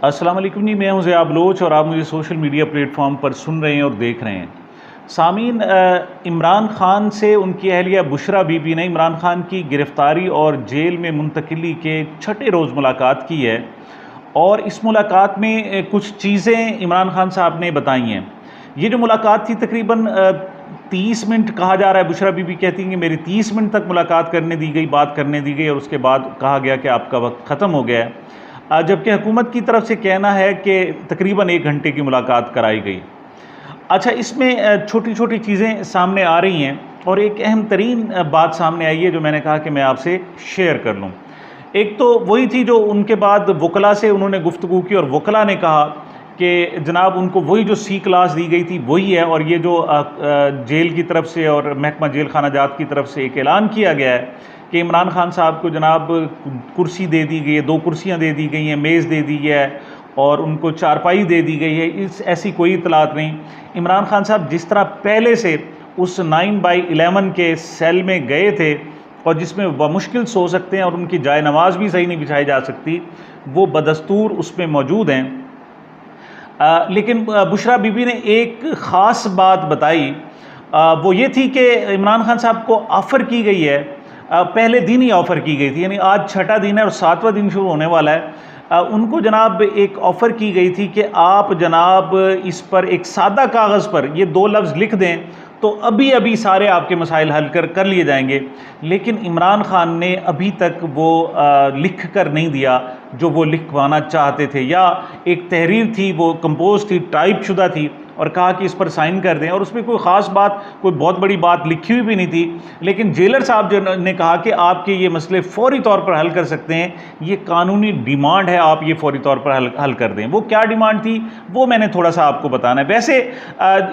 अस्सलाम वालेकुम जी, मैं हूं ज़िया बलोच और आप मुझे सोशल मीडिया प्लेटफॉर्म पर सुन रहे हैं और देख रहे हैं। सामीन, इमरान खान से उनकी अहलिया बुशरा बीबी ने इमरान खान की गिरफ़्तारी और जेल में मुंतकिली के छठे रोज़ मुलाकात की है और इस मुलाकात में कुछ चीज़ें इमरान खान साहब ने बताई हैं। ये जो मुलाकात थी तकरीबन 30 मिनट कहा जा रहा है। बुशरा बीबी कहती हैं कि मेरी 30 मिनट तक मुलाकात करने दी गई, बात करने दी गई और उसके बाद कहा गया कि आपका वक्त ख़त्म हो गया है। जबकि हुकूमत की तरफ से कहना है कि तकरीबन 1 घंटे की मुलाकात कराई गई। अच्छा, इसमें छोटी छोटी चीज़ें सामने आ रही हैं और एक अहम तरीन बात सामने आई है जो मैंने कहा कि मैं आपसे शेयर कर लूँ। एक तो वही थी जो उनके बाद वकला से उन्होंने गुफ्तगू की और वकला ने कहा कि जनाब उनको वही जो सी क्लास दी गई थी वही है और ये जो जेल की तरफ से और महकमा जेल खाना जात की तरफ से एक ऐलान किया गया है कि इमरान खान साहब को जनाब कुर्सी दे दी गई है, 2 कुर्सियाँ दे दी गई हैं, मेज़ दे दी है और उनको चारपाई दे दी गई है। ऐसी कोई इतलात नहीं। इमरान खान साहब जिस तरह पहले से उस 9/11 के सेल में गए थे और जिसमें बमुश्किल सो सकते हैं और उनकी जाए नमाज भी सही नहीं बिछाई जा सकती, वो बदस्तूर उसमें मौजूद हैं। लेकिन बुशरा बीबी ने एक ख़ास बात बताई, वो ये थी कि इमरान खान साहब को ऑफ़र की गई है, पहले दिन ही ऑफ़र की गई थी, यानी आज छठा दिन है और 7वां दिन शुरू होने वाला है। उनको जनाब एक ऑफ़र की गई थी कि आप जनाब इस पर एक सादा कागज़ पर ये 2 लफ्ज़ लिख दें तो अभी अभी सारे आपके मसाइल हल कर लिए जाएंगे। लेकिन इमरान खान ने अभी तक वो लिख कर नहीं दिया जो वो लिखवाना चाहते थे, या एक तहरीर थी वो कंपोज थी, टाइप शुदा थी और कहा कि इस पर साइन कर दें और उसमें कोई ख़ास बात, कोई बहुत बड़ी बात लिखी हुई भी नहीं थी। लेकिन जेलर साहब जो ने कहा कि आपके ये मसले फ़ौरी तौर पर हल कर सकते हैं, ये कानूनी डिमांड है, आप ये फ़ौरी तौर पर हल कर दें। वो क्या डिमांड थी वो मैंने थोड़ा सा आपको बताना है। वैसे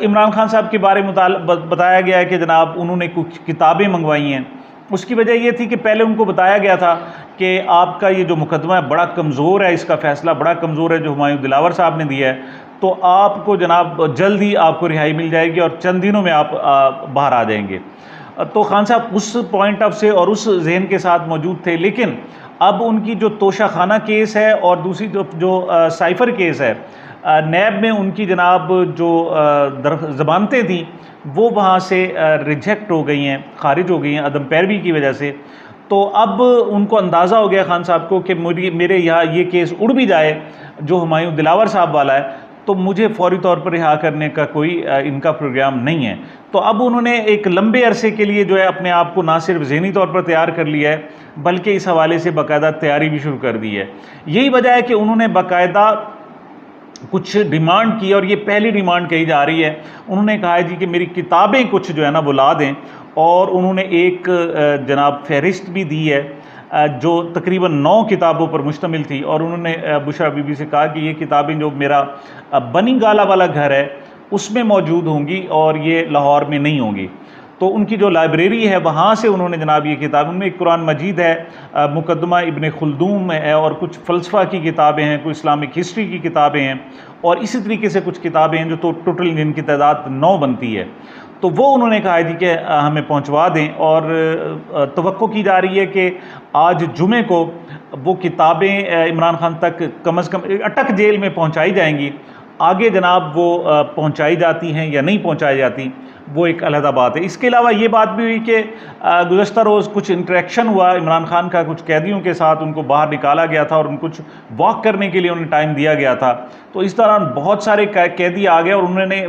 इमरान खान साहब के बारे में बताया गया है कि जनाब उन्होंने कुछ किताबें मंगवाई हैं। उसकी वजह ये थी कि पहले उनको बताया गया था कि आपका ये जो मुकदमा है बड़ा कमज़ोर है, इसका फ़ैसला बड़ा कमज़ोर है जो हुमायूं दिलावर साहब ने दिया है, तो आपको जनाब जल्द ही आपको रिहाई मिल जाएगी और चंद दिनों में आप बाहर आ जाएंगे। तो खान साहब उस पॉइंट ऑफ से और उस जहन के साथ मौजूद थे। लेकिन अब उनकी जो तोशा खाना केस है और दूसरी जो साइफ़र केस है, नैब में उनकी जनाब जो ज़मानतें थी वो वहाँ से रिजेक्ट हो गई हैं, ख़ारिज हो गई हैं अदम पैरवी की वजह से। तो अब उनको अंदाज़ा हो गया खान साहब को कि मेरे यहाँ ये केस उड़ भी जाए जो हुमायूं दिलावर साहब वाला है तो मुझे फ़ौरी तौर पर रिहा करने का कोई इनका प्रोग्राम नहीं है। तो अब उन्होंने एक लंबे अरसे के लिए जो है अपने आप को ना सिर्फ ज़हनी तौर पर तैयार कर लिया है बल्कि इस हवाले से बाकायदा तैयारी भी शुरू कर दी है। यही वजह है कि उन्होंने बाकायदा कुछ डिमांड की और ये पहली डिमांड कही जा रही है। उन्होंने कहा है जी कि मेरी किताबें कुछ जो है ना वो ला दें और उन्होंने एक जनाब फहरिस्त भी दी है जो तकरीबन 9 किताबों पर मुश्तमिल थी और उन्होंने बुशरा बीबी से कहा कि ये किताबें जो मेरा बनी गाला वाला घर है उसमें मौजूद होंगी और ये लाहौर में नहीं होंगी। तो उनकी जो लाइब्रेरी है वहाँ से उन्होंने जनाब ये किताब, उनमें एक कुरान मजीद है, मुकदमा इब्न खुल्दूम है और कुछ फ़लसफ़ा की किताबें हैं, कुछ इस्लामिक हिस्ट्री की किताबें हैं और इसी तरीके से कुछ किताबें हैं जो तो टोटल जिनकी तादाद 9 बनती है। तो वो उन्होंने कहा है जी कि हमें पहुंचवा दें और तवक्को की जा रही है कि आज जुमे को वो किताबें इमरान खान तक कम से कम अटक जेल में पहुंचाई जाएंगी। आगे जनाब वो पहुंचाई जाती हैं या नहीं पहुंचाई जाती वो एक अलहदा बात है। इसके अलावा ये बात भी हुई कि गुज़श्ता रोज़ कुछ इंटरेक्शन हुआ इमरान खान का कुछ कैदियों के साथ, उनको बाहर निकाला गया था और उनको कुछ वॉक करने के लिए उन्हें टाइम दिया गया था। तो इस दौरान बहुत सारे कैदी आ गए और उन्होंने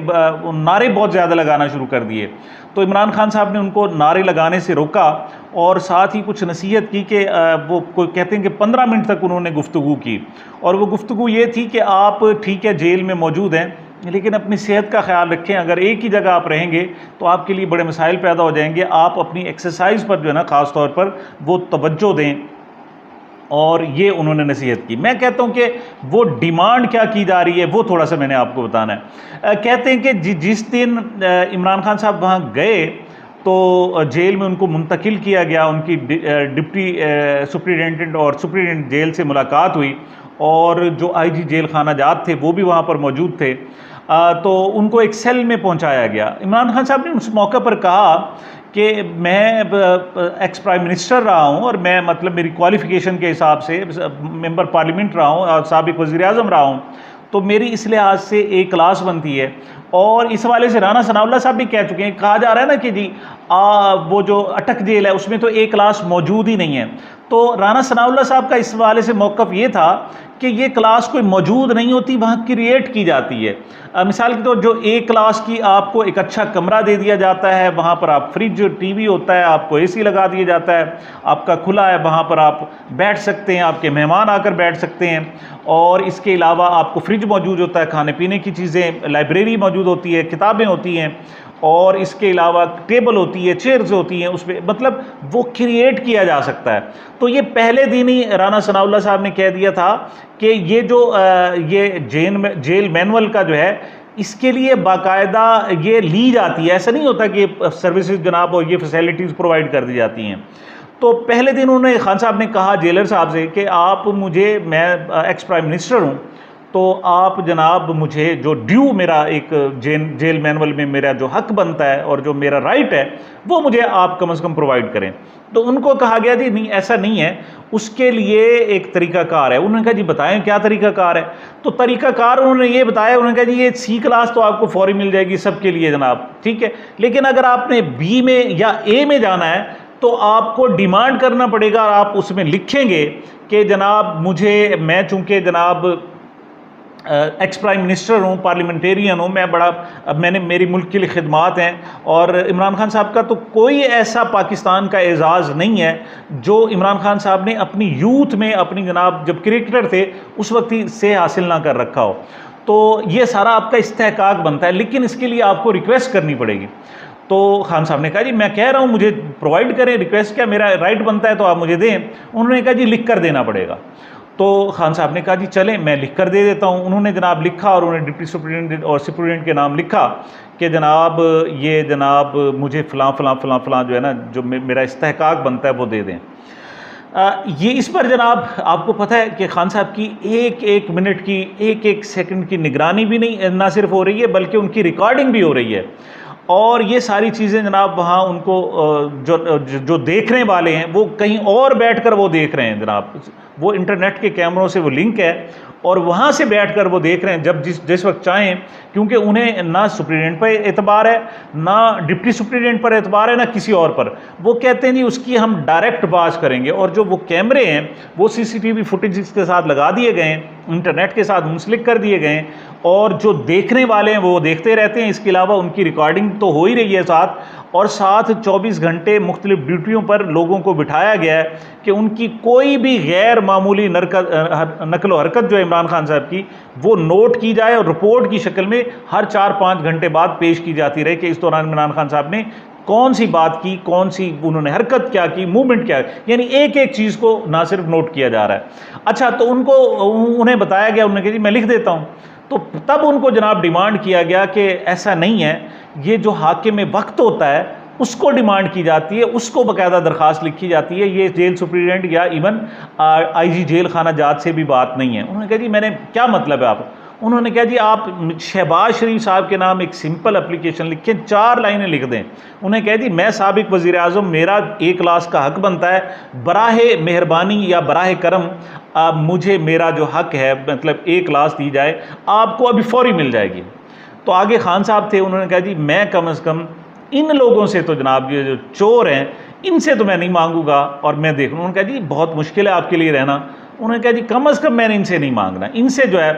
नारे बहुत ज़्यादा लगाना शुरू कर दिए। तो इमरान खान साहब ने उनको नारे लगाने से रोका और साथ ही कुछ नसीहत की कि वो कोई कहते हैं कि 15 मिनट तक उन्होंने गुफ्तगू की और वो गुफ्तगू ये थी कि आप ठीक है जेल में मौजूद हैं लेकिन अपनी सेहत का ख्याल रखें। अगर एक ही जगह आप रहेंगे तो आपके लिए बड़े मसाइल पैदा हो जाएंगे। आप अपनी एक्सरसाइज पर जो है ना ख़ास तौर पर वो तवज्जो दें और ये उन्होंने नसीहत की। मैं कहता हूँ कि वो डिमांड क्या की जा रही है वो थोड़ा सा मैंने आपको बताना है। कहते हैं कि जिस दिन इमरान खान साहब वहाँ गए तो जेल में उनको मुंतकिल किया गया, उनकी डिप्टी सुप्रिटेंडेंट और सुप्रिटेंडेंट जेल से मुलाकात हुई और जो आईजी जेल खाना जात थे वो भी वहाँ पर मौजूद थे। तो उनको एक सेल में पहुंचाया गया। इमरान खान साहब ने उस मौके पर कहा कि मैं एक्स प्राइम मिनिस्टर रहा हूं और मैं मतलब मेरी क्वालिफिकेशन के हिसाब से मेंबर पार्लियामेंट रहा हूं और साबिक वज़ीर आज़म रहा हूं, तो मेरी इस लिहाज से एक क्लास बनती है। और इस हवाले से राना सनाउल्लाह साहब भी कह चुके हैं, कहा जा रहा है ना कि जी वो जो अटक जेल है उसमें तो एक क्लास मौजूद ही नहीं है। तो राना सनाउल्लाह साहब का इस हवाले से मौक़िफ़ ये था कि ये क्लास कोई मौजूद नहीं होती, वहाँ क्रिएट की जाती है। मिसाल के तौर जो एक क्लास की आपको एक अच्छा कमरा दे दिया जाता है, वहाँ पर आप फ्रिज टीवी होता है, आपको एसी लगा दिया जाता है, आपका खुला है, वहाँ पर आप बैठ सकते हैं, आपके मेहमान आकर बैठ सकते हैं। और इसके अलावा आपको फ्रिज मौजूद होता है, खाने पीने की चीज़ें, लाइब्रेरी मौजूद होती है, किताबें होती हैं, और इसके अलावा टेबल होती है, चेयर्स होती हैं, उस पर मतलब वो क्रिएट किया जा सकता है। तो ये पहले दिन ही राना सनाउल्लाह साहब ने कह दिया था कि ये जो ये जेल मैनुअल का जो है इसके लिए बाकायदा ये ली जाती है, ऐसा नहीं होता कि सर्विसेज जनाब और ये फैसिलिटीज़ प्रोवाइड कर दी जाती हैं। तो पहले दिन उन्होंने खान साहब ने कहा जेलर साहब से कि आप मुझे, मैं एक्स प्राइम मिनिस्टर हूँ, तो आप जनाब मुझे जो ड्यू मेरा एक जेल मैनुअल में मेरा जो हक बनता है और जो मेरा राइट है वो मुझे आप कम से कम प्रोवाइड करें। तो उनको कहा गया जी नहीं, ऐसा नहीं है, उसके लिए एक तरीकाकार है। उन्होंने कहा जी बताएं क्या तरीकाकार है। तो तरीकाकार उन्होंने ये बताया, उन्होंने कहा जी ये सी क्लास तो आपको फौरी मिल जाएगी सबके लिए जनाब, ठीक है, लेकिन अगर आपने बी में या ए में जाना है तो आपको डिमांड करना पड़ेगा। आप उसमें लिखेंगे कि जनाब मुझे, मैं चूँकि जनाब एक्स प्राइम मिनिस्टर हूँ, पार्लियामेंटेरियन हूँ, मैंने मेरी मुल्क के लिए खिदमात हैं, और इमरान खान साहब का तो कोई ऐसा पाकिस्तान का एजाज़ नहीं है जो इमरान खान साहब ने अपनी यूथ में, अपनी जनाब जब क्रिकेटर थे उस वक्त ही से हासिल ना कर रखा हो। तो ये सारा आपका इस्तेहकाक बनता है, लेकिन इसके लिए आपको रिक्वेस्ट करनी पड़ेगी। तो खान साहब ने कहा जी मैं कह रहा हूँ मुझे प्रोवाइड करें, रिक्वेस्ट क्या, मेरा राइट बनता है तो आप मुझे दें। उन्होंने कहा जी लिख कर देना पड़ेगा। तो खान साहब ने कहा जी चलें मैं लिख कर दे देता हूँ। उन्होंने जनाब लिखा और उन्होंने डिप्टी सुप्रिटेंडेंट और सुप्रिटेंडेंट के नाम लिखा कि जनाब ये जनाब मुझे फ़लाँ फ़लाँ फ़लाँ फ़लाँ जो है ना जो मेरा इस्तेहकाक बनता है वो दे दें। ये इस पर जनाब आपको पता है कि खान साहब की एक एक मिनट की, एक एक सेकंड की निगरानी भी नहीं ना सिर्फ हो रही है बल्कि उनकी रिकॉर्डिंग भी हो रही है। और ये सारी चीज़ें जनाब वहाँ उनको जो देखने वाले हैं वो कहीं और बैठकर वो देख रहे हैं जनाब, वो इंटरनेट के कैमरों से वो लिंक है और वहाँ से बैठकर वो देख रहे हैं जब जिस वक्त चाहें, क्योंकि उन्हें ना सुप्रीटेंडेंट पर एतबार है, ना डिप्टी सुप्रीटेंडेंट पर एतबार है, ना किसी और पर। वो कहते हैं जी उसकी हम डायरेक्ट बात करेंगे। और जो वो कैमरे हैं वो CCTV फुटेज के साथ लगा दिए गए हैं, इंटरनेट के साथ मुंसलिक कर दिए गए हैं, और जो देखने वाले हैं वो देखते रहते हैं। इसके अलावा उनकी रिकॉर्डिंग तो हो ही रही है साथ, और साथ 24 घंटे मुख्तलिफ ड्यूटियों पर लोगों को बिठाया गया है कि उनकी कोई भी गैर मामूली नकलो हरकत जो है इमरान खान साहब की वो नोट की जाए और रिपोर्ट की शक्ल में हर 4-5 घंटे बाद पेश की जाती रहे कि इस दौरान इमरान खान साहब ने कौन सी बात की, कौन सी उन्होंने हरकत क्या की, मूवमेंट क्या, यानी एक एक चीज़ को ना सिर्फ नोट किया जा रहा है। अच्छा, तो उन्हें बताया गया, उन्होंने कहा जी मैं लिख देता हूँ। तो तब उनको जनाब डिमांड किया गया कि ऐसा नहीं है, ये जो हाकिम वक्त होता है उसको डिमांड की जाती है, उसको बाकायदा दरख्वास्त लिखी जाती है, ये जेल सुप्रीटेंडेंट या इवन IG जेल खाना जात से भी बात नहीं है। उन्होंने कहा जी मैंने क्या मतलब है आप, उन्होंने कहा जी आप शहबाज शरीफ साहब के नाम एक सिंपल एप्लीकेशन लिखें, 4 लाइनें लिख दें। उन्हें कहा जी मैं साबिक वज़ीर आज़म, मेरा एक क्लास का हक बनता है, बराहे मेहरबानी या बराहे करम मुझे मेरा जो हक है मतलब एक क्लास दी जाए, आपको अभी फौरी मिल जाएगी। तो आगे खान साहब थे, उन्होंने कहा जी मैं कम से कम इन लोगों से तो जनाब ये जो चोर हैं इनसे तो मैं नहीं मांगूंगा और मैं देख लूँ। उन्होंने कहा जी बहुत मुश्किल है आपके लिए रहना। उन्होंने कहा जी कम से कम मैंने इनसे नहीं मांगना, इनसे जो है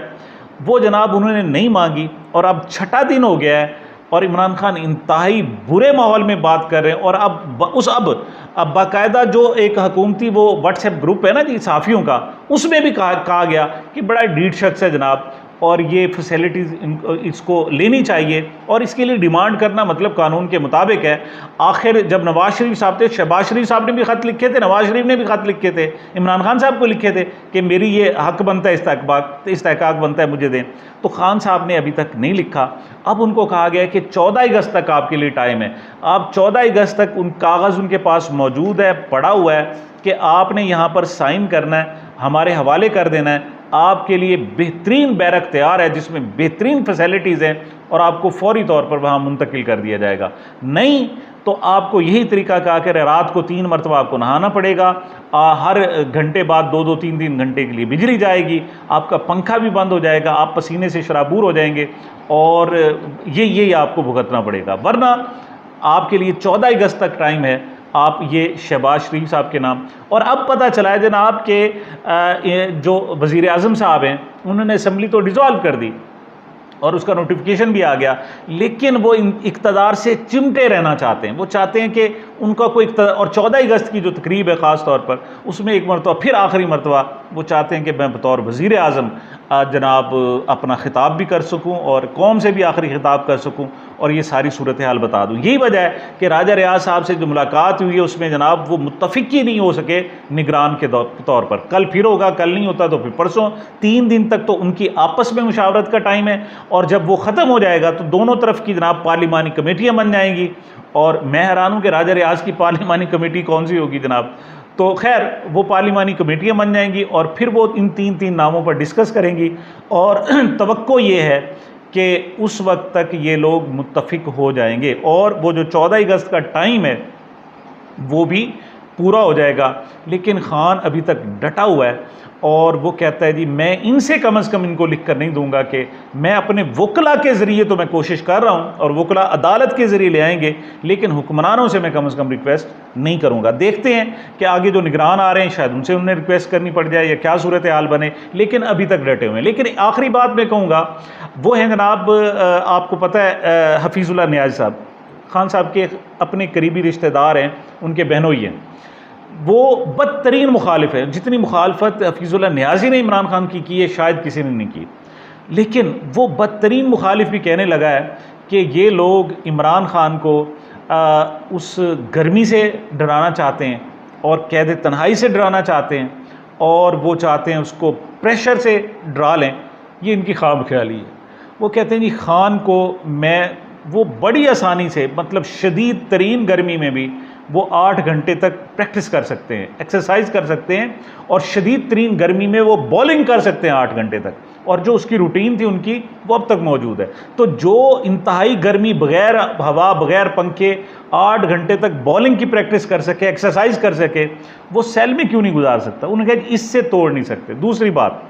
वो जनाब उन्होंने नहीं मांगी। और अब 6ठा दिन हो गया है और इमरान खान इंतहाई बुरे माहौल में बात कर रहे हैं। और अब बाकायदा जो एक हुकूमती वो व्हाट्सएप ग्रुप है ना जी सहाफ़ियों का, उसमें भी कहा गया कि बड़ा ढीठ शख्स है जनाब और ये फैसिलिटीज़ इसको लेनी चाहिए और इसके लिए डिमांड करना मतलब कानून के मुताबिक है। आखिर जब नवाज शरीफ साहब थे, शहबाज शरीफ साहब ने भी ख़त लिखे थे, नवाज शरीफ ने भी ख़त लिखे थे, इमरान खान साहब को लिखे थे कि मेरी ये हक बनता है, इस्तेहकाक बनता है, मुझे दें। तो खान साहब ने अभी तक नहीं लिखा। अब उनको कहा गया कि 14 अगस्त तक आपके लिए टाइम है। आप 14 अगस्त तक उन कागज़ उनके पास मौजूद है, पड़ा हुआ है कि आपने यहाँ पर साइन करना है, हमारे हवाले कर देना है। आपके लिए बेहतरीन बैरक तैयार है जिसमें बेहतरीन फैसिलिटीज़ हैं और आपको फौरी तौर पर वहाँ मुंतकिल कर दिया जाएगा। नहीं तो आपको यही तरीका कार है, रात को 3 मरतबा आपको नहाना पड़ेगा, हर घंटे बाद 2-2 3-3 घंटे के लिए बिजली जाएगी, आपका पंखा भी बंद हो जाएगा, आप पसीने से शराबूर हो जाएंगे और ये आपको भुगतना पड़ेगा। वरना आपके लिए 14 अगस्त तक टाइम है, आप ये शहबाज शरीफ साहब के नाम। और अब पता चला है जनाब के जो वज़ीर आज़म साहब हैं उन्होंने असम्बली तो डिज़ोल्व कर दी और उसका नोटिफिकेशन भी आ गया, लेकिन वो इक़्तिदार से चिमटे रहना चाहते हैं। वो चाहते हैं कि उनका कोई और 14 अगस्त की जो तकरीब है ख़ास तौर पर उसमें एक मरतबा फिर आखिरी मरतबा वो चाहते हैं कि मैं बतौर वज़ीर आज़म जनाब अपना ख़िताब भी कर सकूं और कौम से भी आखिरी ख़िताब कर सकूं और ये सारी सूरत हाल बता दूं। यही वजह है कि राजा रियाज साहब से जो मुलाकात हुई है उसमें जनाब वो मुत्तफ़िक ही नहीं हो सके निगरान के तौर पर। कल फिर होगा, कल नहीं होता तो फिर परसों, 3 दिन तक तो उनकी आपस में मुशावरत का टाइम है और जब वो ख़त्म हो जाएगा तो दोनों तरफ की जनाब पार्लिमानी कमेटियाँ बन जाएंगी। और मैं हैरान हूँ कि राजा रियाज की पार्लिमानी कमेटी कौन सी होगी जनाब। तो खैर वो पार्लिमानी कमेटियाँ बन जाएंगी और फिर वो इन 3 नामों पर डिस्कस करेंगी और तवक्को ये है कि उस वक्त तक ये लोग मुत्तफ़िक हो जाएंगे और वो जो 14 अगस्त का टाइम है वो भी पूरा हो जाएगा। लेकिन ख़ान अभी तक डटा हुआ है और वो कहता है जी मैं इनसे कम से कम इनको लिख कर नहीं दूंगा कि मैं अपने वकला के ज़रिए तो मैं कोशिश कर रहा हूँ और वकला अदालत के ज़रिए ले आएंगे, लेकिन हुक्मरानों से मैं कम रिक्वेस्ट नहीं करूँगा। देखते हैं कि आगे जो निगरान आ रहे हैं शायद उनसे उन्हें रिक्वेस्ट करनी पड़ जाए या क्या सूरत हाल बने, लेकिन अभी तक डटे हुए हैं। लेकिन आखिरी बात मैं कहूँगा वो है जनाब, आपको पता है हफीज़ुल्लाह नियाज़ साहब खान साहब के अपने करीबी रिश्तेदार हैं, उनके बहनोई हैं। वो बदतरीन मुखालिफ है, जितनी मुखालफत हफीज़ुल्लाह नियाज़ी ने इमरान खान की है शायद किसी ने नहीं की। लेकिन वो बदतरीन मुखालिफ भी कहने लगा है कि ये लोग इमरान खान को उस गर्मी से डराना चाहते हैं और कैद तन्हाई से डराना चाहते हैं और वो चाहते हैं उसको प्रेशर से डरा लें। ये इनकी ख्वाब ख्याली है। वो कहते हैं जी खान को वो बड़ी आसानी से, मतलब शदीद तरीन गर्मी में भी वो 8 घंटे तक प्रैक्टिस कर सकते हैं, एक्सरसाइज कर सकते हैं और शदीद तरीन गर्मी में वो बॉलिंग कर सकते हैं 8 घंटे तक। और जो उसकी रूटीन थी उनकी वो अब तक मौजूद है। तो जो इंतहाई गर्मी बग़ैर हवा बग़ैर पंखे 8 घंटे तक बॉलिंग की प्रैक्टिस कर सके, एक्सरसाइज कर सके, वो सेल में क्यों नहीं गुजार सकता? उन्होंने कहा इससे तोड़ नहीं सकते। दूसरी बात,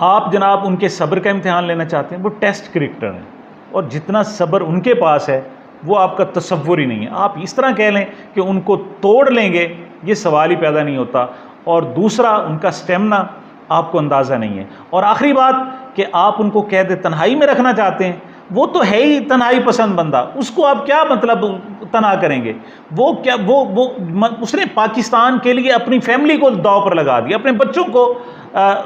आप जनाब उनके सब्र का इम्तिहान लेना चाहते हैं, वो टेस्ट क्रिकेटर हैं और जितना सब्र उनके पास है वो आपका तसव्वुर ही नहीं है। आप इस तरह कह लें कि उनको तोड़ लेंगे, ये सवाल ही पैदा नहीं होता। और दूसरा, उनका स्टेमिना आपको अंदाज़ा नहीं है। और आखिरी बात कि आप उनको कैद तन्हाई में रखना चाहते हैं, वो तो है ही तन्हाई पसंद बंदा, उसको आप क्या मतलब तना करेंगे? वो क्या वो उसने पाकिस्तान के लिए अपनी फैमिली को दाव पर लगा दिया, अपने बच्चों को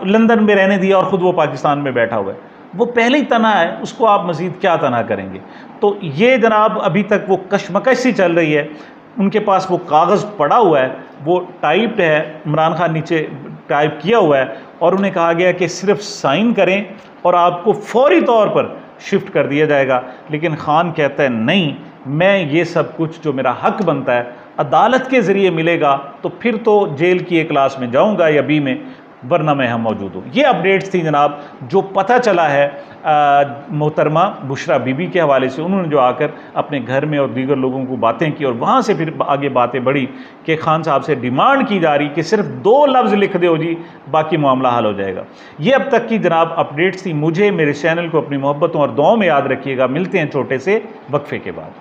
लंदन में रहने दिया और ख़ुद वो पाकिस्तान में बैठा हुआ है। वो पहले ही तना है, उसको आप मज़ीद क्या तना करेंगे? तो ये जनाब अभी तक वो कशमकश सी चल रही है। उनके पास वो कागज़ पड़ा हुआ है, वो टाइप्ड है, इमरान खान नीचे टाइप किया हुआ है और उन्हें कहा गया कि सिर्फ साइन करें और आपको फौरी तौर पर शिफ्ट कर दिया जाएगा। लेकिन खान कहता है नहीं, मैं ये सब कुछ जो मेरा हक बनता है अदालत के ज़रिए मिलेगा तो फिर तो जेल की A क्लास में जाऊँगा या B में, वरना मैं यहाँ मौजूद हूँ। ये अपडेट्स थी जनाब जो पता चला है मोहतरमा बुशरा बीबी के हवाले से। उन्होंने जो आकर अपने घर में और दीगर लोगों को बातें की और वहाँ से फिर आगे बातें बढ़ी कि खान साहब से डिमांड की जा रही कि सिर्फ 2 लफ्ज़ लिख दो जी, बाकी मामला हल हो जाएगा। ये अब तक की जनाब अपडेट्स थी। मुझे, मेरे चैनल को अपनी मोहब्बतों और दुआओं में याद रखिएगा। मिलते हैं छोटे से वक्फे के बाद।